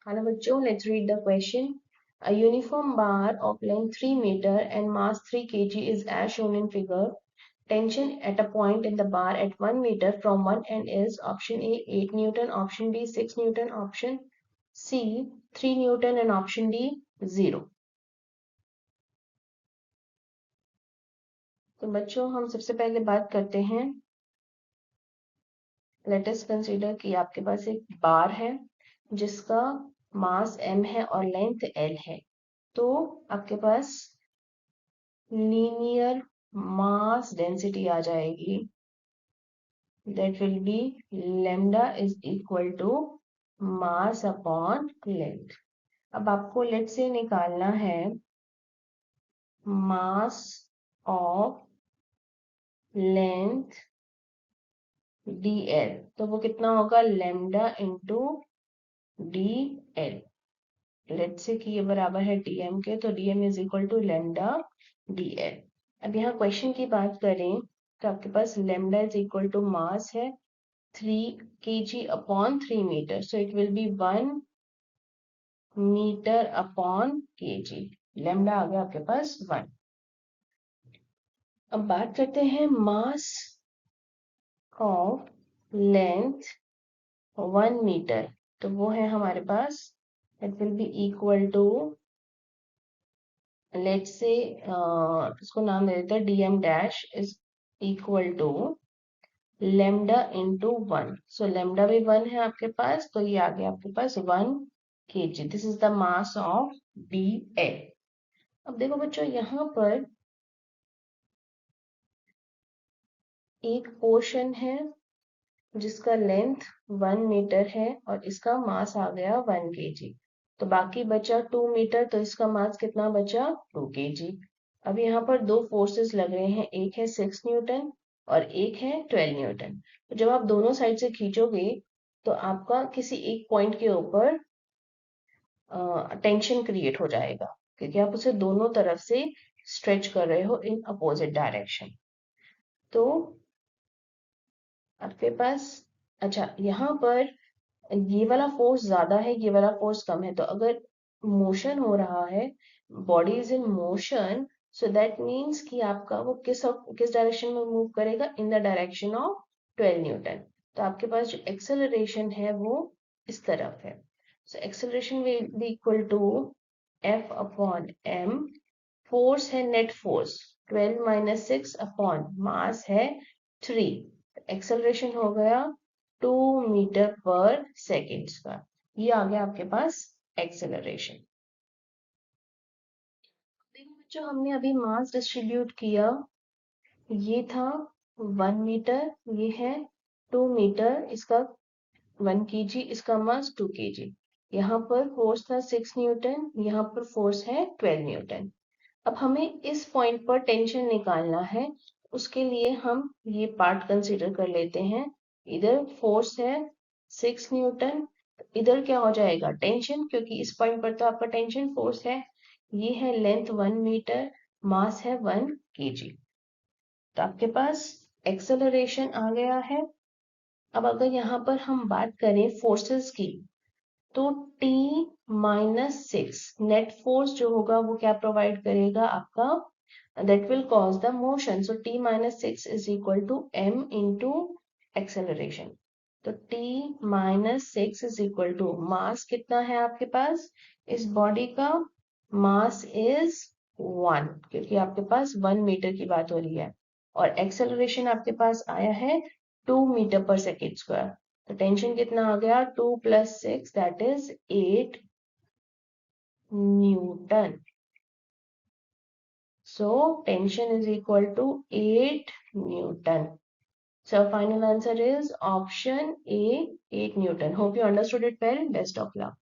Hello bachcho, let's read the question. A uniform bar of length 3 meter and mass 3 kg is as shown in figure. Tension at a point in the bar at 1 meter from one end is option A 8 Newton, option B 6 Newton, option C 3 Newton and option D 0. तो बच्चों हम सबसे पहले बात करते हैं. Let us consider कि आपके पास एक बार है जिसका मास m है और लेंथ l है. तो आपके पास लीनियर मास डेंसिटी आ जाएगी. That will be lambda is equal to mass upon length. अब आपको लेट से निकालना है मास ऑफ लेंथ dl. तो वो कितना होगा lambda इंटू dl. लेट से कि ये बराबर है dm के, तो dm is equal to lambda dl. अब यहाँ क्वेश्चन की बात करें तो आपके पास lambda is equal to mass है 3 kg upon 3 meter. So it will be 1 meter upon kg. Lambda आ गया आपके पास 1. अब बात करते हैं मास ऑफ लेंथ 1 मीटर. तो वो है हमारे पास it will be equal to let's say इसको नाम दे देते हैं dm dash is equal to lambda into 1. So lambda भी 1 है आपके पास, तो ये आ गया आपके पास 1 kg. This is the mass of dl. अब देखो बच्चों यहाँ पर एक पोर्शन है जिसका लेंथ 1 मीटर है और इसका मास आ गया 1 kg. तो बाकी बचा 2 मीटर, तो इसका मास कितना बचा 2 kg. अब यहाँ पर दो फोर्सेस लग रहे हैं, एक है 6 न्यूटन और एक है 12 न्यूटन. तो जब आप दोनों साइड से खींचोगे तो आपका किसी एक पॉइंट के ऊपर टेंशन क्रिएट हो जाएगा, क्योंकि आप उसे दोनों तरफ से स्ट्रेच कर रहे हो इन अपोजिट डायरेक्शन. तो आपके पास अच्छा यहाँ पर ये वाला फोर्स ज्यादा है, ये वाला फोर्स कम है. तो अगर मोशन हो रहा है, body is in motion, so that means कि आपका वो किस डायरेक्शन में मूव करेगा, in the direction of 12 Newton. तो आपके पास जो एक्सेलरेशन है वो इस तरफ है. So acceleration will be equal to F upon m. Force है net force 12 minus 6 upon mass है 3. एक्सेलरेशन हो गया 2 मीटर पर सेकेंड का. ये आ गया आपके पास एक्सेलरेशन. देखो बच्चों हमने अभी मास डिस्ट्रीब्यूट किया. ये था 1 मीटर, ये है 2 मीटर, इसका 1 kg, इसका मास 2 kg. यहाँ पर फोर्स था 6 न्यूटन, यहाँ पर फोर्स है 12 न्यूटन. अब हमें इस पॉइंट पर टेंशन निकालना है. उसके लिए हम ये पार्ट कंसीडर कर लेते हैं. इधर फोर्स है 6 न्यूटन, इधर क्या हो जाएगा टेंशन, क्योंकि इस पॉइंट पर तो आपका टेंशन फोर्स है. ये है लेंथ 1 मीटर, मास है 1 kg. तो आपके पास एक्सेलरेशन आ गया है. अब अगर यहाँ पर हम बात करें फोर्सेस की, तो T माइनस 6 नेट फोर्स जो होगा वो क्या प्रोवाइड करेगा आपका, that will cause the motion. So T minus 6 is equal to m into acceleration. तो T minus 6 is equal to मास कितना है आपके पास, इस बॉडी का मास इज 1, क्योंकि आपके पास 1 मीटर की बात हो रही है, और एक्सेलरेशन आपके पास आया है 2 मीटर पर सेकेंड स्क्वायर. तो टेंशन कितना आ गया 2 plus 6 that is 8 Newton. So tension is equal to 8 Newton. So final answer is option A, 8 Newton. Hope you understood it well. Best of luck.